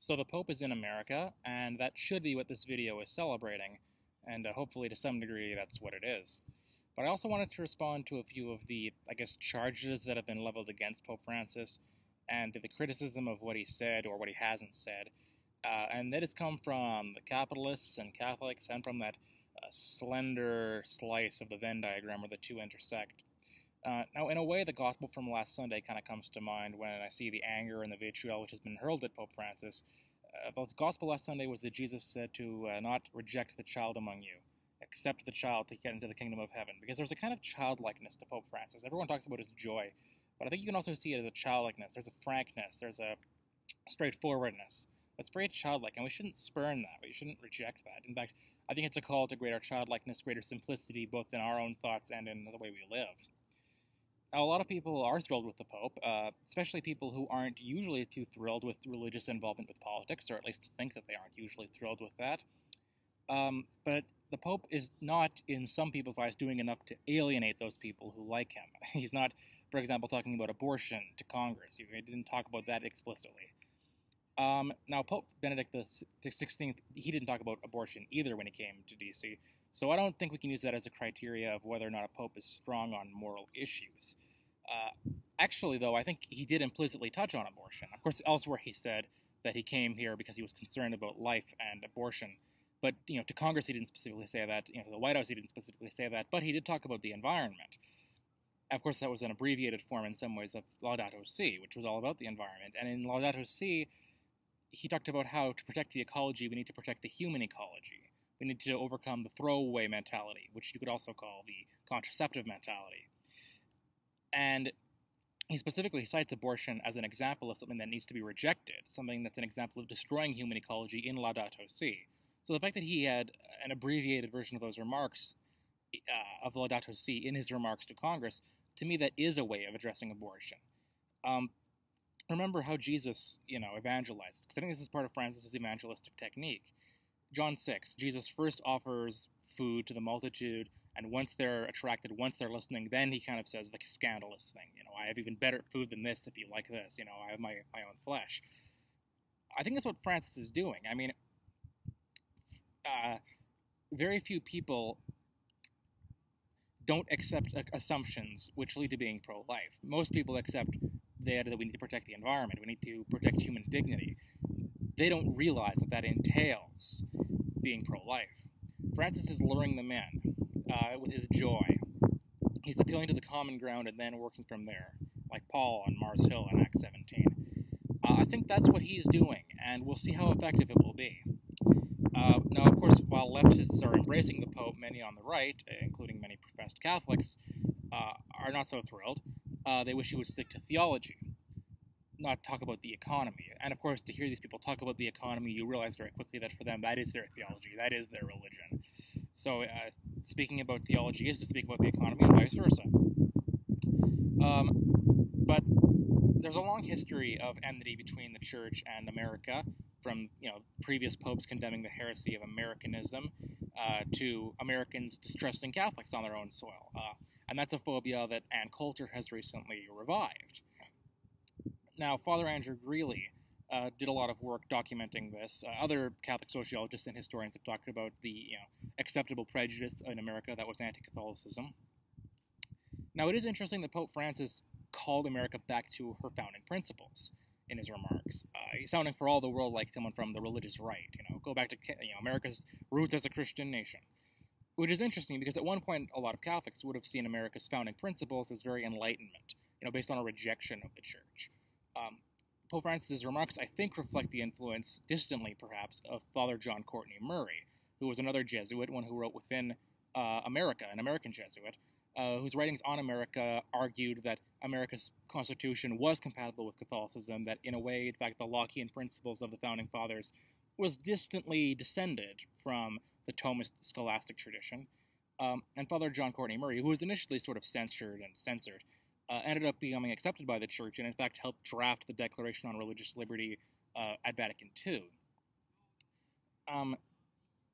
So the Pope is in America, and that should be what this video is celebrating, and hopefully to some degree that's what it is. But I also wanted to respond to a few of the, charges that have been leveled against Pope Francis, and the criticism of what he said or what he hasn't said. And that has come from the capitalists and Catholics, and from that slender slice of the Venn diagram where the two intersect. Now, in a way, the gospel from last Sunday kind of comes to mind when I see the anger and the vitriol which has been hurled at Pope Francis. The gospel last Sunday was that Jesus said to not reject the child among you, accept the child to get into the kingdom of heaven. Because there's a kind of childlikeness to Pope Francis. Everyone talks about his joy, but I think you can also see it as a childlikeness. There's a frankness, there's a straightforwardness that's very childlike, and we shouldn't spurn that. We shouldn't reject that. In fact, I think it's a call to greater childlikeness, greater simplicity, both in our own thoughts and in the way we live. Now, a lot of people are thrilled with the Pope, especially people who aren't usually too thrilled with religious involvement with politics, or at least think that they aren't usually thrilled with that. But the Pope is not, in some people's eyes, doing enough to alienate those people who like him. He's not, for example, talking about abortion to Congress. He didn't talk about that explicitly. Now, Pope Benedict the XVI, he didn't talk about abortion either when he came to D.C., so I don't think we can use that as a criteria of whether or not a pope is strong on moral issues. Actually, though, I think he did implicitly touch on abortion. Of course, elsewhere he said that he came here because he was concerned about life and abortion. But, to Congress he didn't specifically say that. To the White House he didn't specifically say that. But he did talk about the environment. Of course, that was an abbreviated form in some ways of Laudato Si, which was all about the environment. And in Laudato Si, he talked about how to protect the ecology, we need to protect the human ecology. We need to overcome the throwaway mentality, which you could also call the contraceptive mentality. And he specifically cites abortion as an example of something that needs to be rejected, something that's an example of destroying human ecology in Laudato Si. So the fact that he had an abbreviated version of those remarks, of Laudato Si, in his remarks to Congress, to me that is a way of addressing abortion. Remember how Jesus, evangelizes, because I think this is part of Francis's evangelistic technique. John 6, Jesus first offers food to the multitude, and once they're attracted, once they're listening, then he kind of says the scandalous thing. I have even better food than this if you like this. I have my own flesh. I think that's what Francis is doing. I mean, very few people don't accept assumptions which lead to being pro-life. Most people accept that we need to protect the environment, we need to protect human dignity. They don't realize that that entails being pro-life. Francis is luring them in with his joy. He's appealing to the common ground and then working from there, like Paul on Mars Hill in Acts 17. I think that's what he's doing, and we'll see how effective it will be. Now, of course, while leftists are embracing the Pope, many on the right, including many professed Catholics, are not so thrilled. They wish he would stick to theology, not talk about the economy. And of course, to hear these people talk about the economy, you realize very quickly that for them, that is their theology, that is their religion. So speaking about theology is to speak about the economy, and vice versa. But there's a long history of enmity between the Church and America, from previous popes condemning the heresy of Americanism to Americans distrusting Catholics on their own soil. And that's a phobia that Ann Coulter has recently revived. Now, Father Andrew Greeley did a lot of work documenting this. Other Catholic sociologists and historians have talked about the acceptable prejudice in America that was anti-Catholicism. Now, it is interesting that Pope Francis called America back to her founding principles in his remarks. He's sounding for all the world like someone from the religious right. Go back to America's roots as a Christian nation. Which is interesting because at one point a lot of Catholics would have seen America's founding principles as very Enlightenment, based on a rejection of the Church. Pope Francis's remarks, I think, reflect the influence, distantly perhaps, of Father John Courtney Murray, who was another Jesuit, one who wrote within America, an American Jesuit, whose writings on America argued that America's Constitution was compatible with Catholicism, that in a way, in fact, the Lockean principles of the Founding Fathers was distantly descended from the Thomist scholastic tradition. And Father John Courtney Murray, who was initially sort of censured and censored, ended up becoming accepted by the Church and, in fact, helped draft the Declaration on Religious Liberty at Vatican II.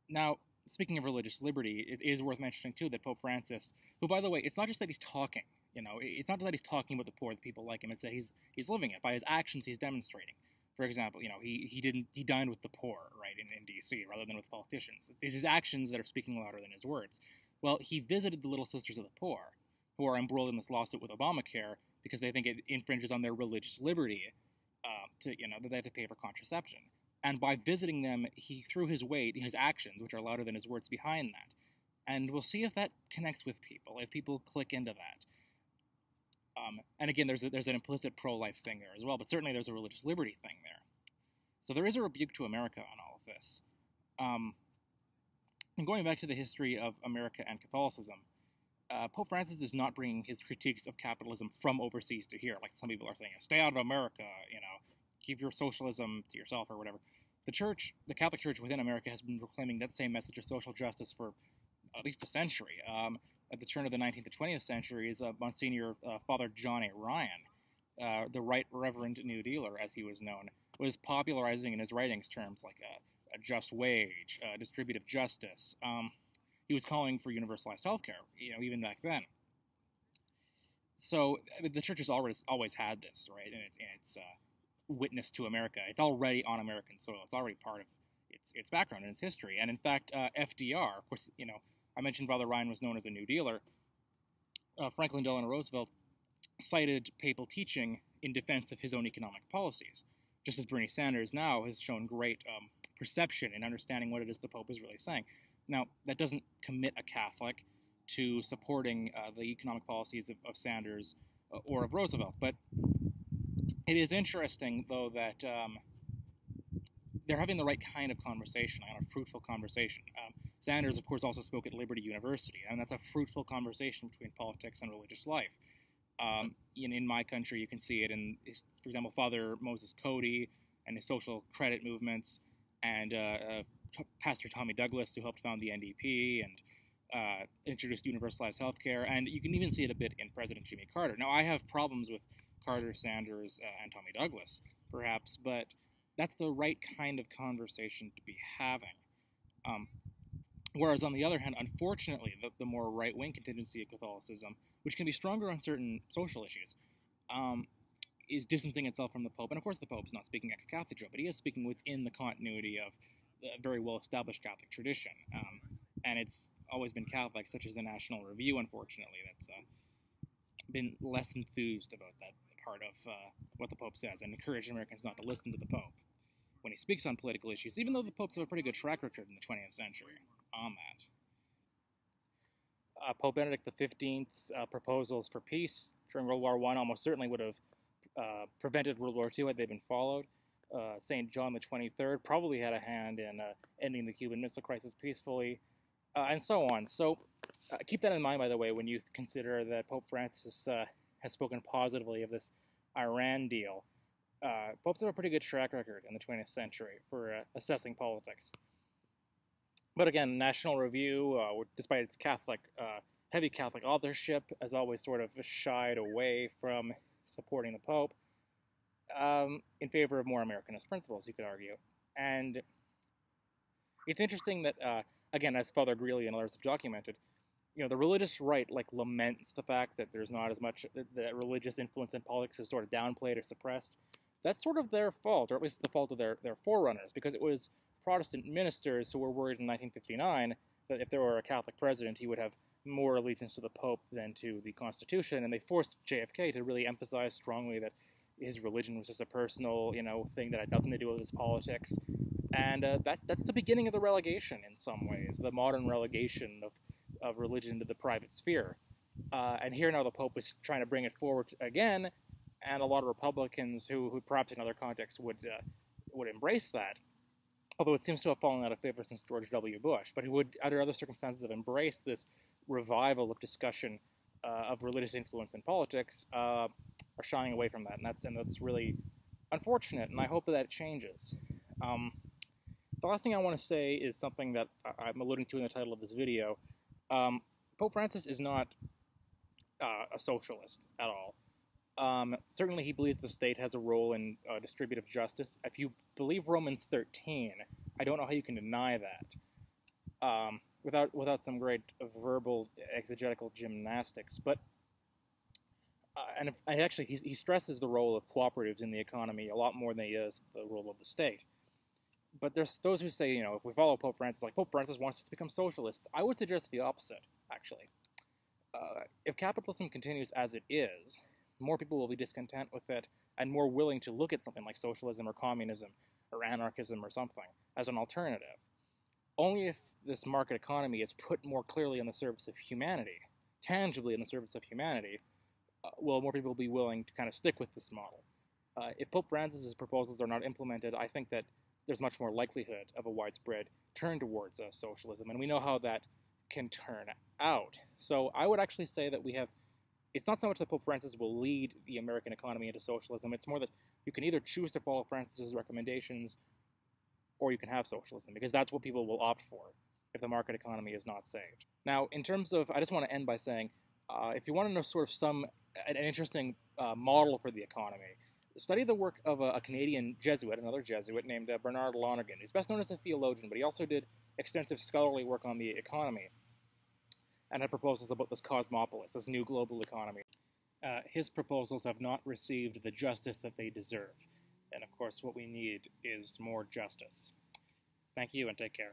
Now, speaking of religious liberty, it is worth mentioning, too, that Pope Francis, who, by the way, it's not just that he's talking, it's not that he's talking about the poor, the people like him, it's that he's living it. By his actions, he's demonstrating. For example, he dined with the poor, right, in D.C. rather than with politicians. It's his actions that are speaking louder than his words. Well, he visited the Little Sisters of the Poor, who are embroiled in this lawsuit with Obamacare because they think it infringes on their religious liberty, that they have to pay for contraception. And by visiting them, he threw his weight in his actions, which are louder than his words, behind that. And we'll see if that connects with people, if people click into that. And again, there's an implicit pro-life thing there as well, but certainly there's a religious liberty thing there. So there is a rebuke to America on all of this. And going back to the history of America and Catholicism, Pope Francis is not bringing his critiques of capitalism from overseas to here, like some people are saying, stay out of America, keep your socialism to yourself or whatever. The Catholic Church within America has been proclaiming that same message of social justice for at least a century. At the turn of the 19th to 20th centuries, Monsignor Father John A. Ryan, the Right Reverend New Dealer, as he was known, was popularizing in his writings terms like a just wage, distributive justice. He was calling for universalized healthcare, even back then. So the church has always had this, right? And it's witness to America. It's already on American soil. It's already part of its background and its history. And in fact, FDR, of course, I mentioned Father Ryan was known as a New Dealer. Franklin Delano Roosevelt cited papal teaching in defense of his own economic policies, just as Bernie Sanders now has shown great perception in understanding what it is the Pope is really saying. Now, that doesn't commit a Catholic to supporting the economic policies of Sanders or of Roosevelt, but it is interesting, though, that they're having the right kind of conversation, a fruitful conversation. Sanders, of course, also spoke at Liberty University, and that's a fruitful conversation between politics and religious life. In my country, you can see it in, for example, Father Moses Cody and his social credit movements, and Pastor Tommy Douglas, who helped found the NDP and introduced universalized health care, and you can even see it a bit in President Jimmy Carter. Now, I have problems with Carter, Sanders, and Tommy Douglas, perhaps, but that's the right kind of conversation to be having. Whereas, on the other hand, unfortunately, the more right-wing contingency of Catholicism, which can be stronger on certain social issues, is distancing itself from the Pope. And of course, the Pope's not speaking ex cathedra, but he is speaking within the continuity of a very well-established Catholic tradition. And it's always been Catholic, such as the National Review, unfortunately, that's been less enthused about that part of what the Pope says and encouraged Americans not to listen to the Pope when he speaks on political issues, even though the Popes have a pretty good track record in the 20th century on that. Pope Benedict XV's proposals for peace during World War I almost certainly would have prevented World War II had they been followed. St. John the 23rd probably had a hand in ending the Cuban Missile Crisis peacefully, and so on. So keep that in mind, by the way, when you consider that Pope Francis has spoken positively of this Iran deal. Popes have a pretty good track record in the 20th century for assessing politics. But again, National Review, despite its heavy Catholic authorship, has always sort of shied away from supporting the Pope in favor of more Americanist principles, you could argue. And it's interesting that, again, as Father Greeley and others have documented, the religious right laments the fact that there's not as much that religious influence in politics is sort of downplayed or suppressed. That's sort of their fault, or at least the fault of their forerunners, because it was Protestant ministers who were worried in 1959 that if there were a Catholic president, he would have more allegiance to the Pope than to the Constitution, and they forced JFK to really emphasize strongly that his religion was just a personal, thing that had nothing to do with his politics. And that's the beginning of the relegation in some ways, the modern relegation of religion to the private sphere. And here now the Pope is trying to bring it forward again, and a lot of Republicans who perhaps in other contexts would embrace that, although it seems to have fallen out of favor since George W. Bush, but who would, under other circumstances, have embraced this revival of discussion of religious influence in politics, are shying away from that, and that's really unfortunate, and I hope that changes. The last thing I want to say is something that I'm alluding to in the title of this video. Pope Francis is not a socialist at all. Certainly he believes the state has a role in distributive justice. If you believe Romans 13, I don't know how you can deny that without some great verbal exegetical gymnastics. But and actually, he stresses the role of cooperatives in the economy a lot more than he does the role of the state. But there's those who say, if we follow Pope Francis, like Pope Francis wants us to become socialists. I would suggest the opposite, actually. If capitalism continues as it is, more people will be discontent with it and more willing to look at something like socialism or communism or anarchism or something as an alternative. Only if this market economy is put more clearly in the service of humanity, tangibly in the service of humanity, will more people be willing to kind of stick with this model. If Pope Francis's proposals are not implemented, I think that there's much more likelihood of a widespread turn towards socialism, and we know how that can turn out. So I would actually say that it's not so much that Pope Francis will lead the American economy into socialism, it's more that you can either choose to follow Francis's recommendations or you can have socialism, because that's what people will opt for if the market economy is not saved. Now, in terms of, I just want to end by saying, if you want to know sort of an interesting model for the economy, study the work of a Canadian Jesuit, another Jesuit named Bernard Lonergan. He's best known as a theologian, but he also did extensive scholarly work on the economy and had proposals about this cosmopolis, this new global economy. His proposals have not received the justice that they deserve. And of course, what we need is more justice. Thank you and take care.